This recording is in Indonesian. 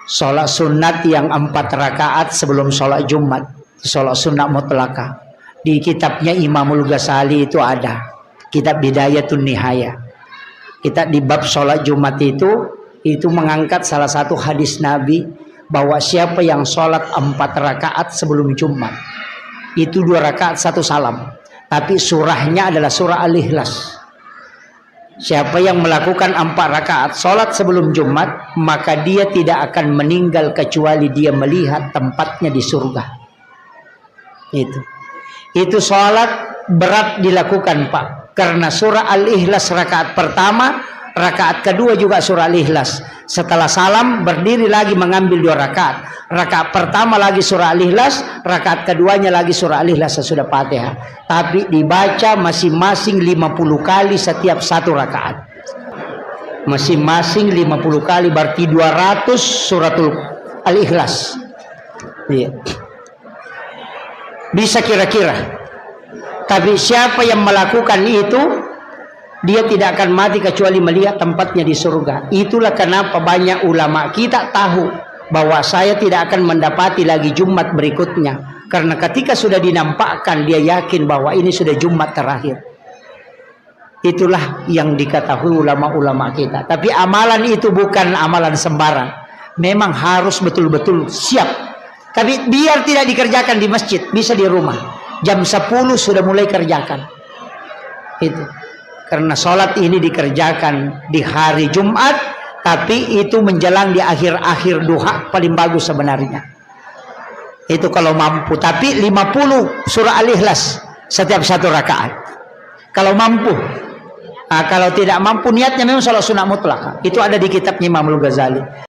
sholat sunat yang 4 rakaat sebelum sholat Jumat, sholat sunat mutlakah. Di kitabnya Imamul Ghazali itu ada, kitab Bidayatun Nihaya. Kita di bab sholat Jumat itu mengangkat salah satu hadis Nabi bahwa siapa yang sholat 4 rakaat sebelum Jumat, itu 2 rakaat 1 salam, tapi surahnya adalah surah Al-Ikhlas. Siapa yang melakukan 4 rakaat sholat sebelum Jumat, maka dia tidak akan meninggal kecuali dia melihat tempatnya di surga. Itu sholat berat dilakukan, Pak, karena surah Al-Ikhlas rakaat pertama, rakaat kedua juga surah Al-Ikhlas. Setelah salam berdiri lagi mengambil 2 rakaat. Rakaat pertama lagi surah Al-Ikhlas, rakaat keduanya lagi surah Al-Ikhlas sesudah Fatihah. Tapi dibaca masing-masing 50 kali setiap 1 rakaat. Masing-masing 50 kali berarti 200 suratul Al-Ikhlas. Bisa kira-kira. Tapi siapa yang melakukan itu, dia tidak akan mati kecuali melihat tempatnya di surga. Itulah kenapa banyak ulama kita tahu bahwa saya tidak akan mendapati lagi Jumat berikutnya, karena ketika sudah dinampakkan dia yakin bahwa ini sudah Jumat terakhir. Itulah yang diketahui ulama-ulama kita. Tapi amalan itu bukan amalan sembarang, memang harus betul-betul siap. Tapi biar tidak dikerjakan di masjid, bisa di rumah. Jam 10 sudah mulai kerjakan. Itu karena sholat ini dikerjakan di hari Jumat, tapi itu menjelang di akhir-akhir duha paling bagus sebenarnya. Itu kalau mampu. Tapi 50 surah Al-Ikhlas setiap 1 rakaat. Kalau mampu. Kalau tidak mampu, niatnya memang sholat sunat mutlak. Itu ada di kitabnya Imamul Ghazali.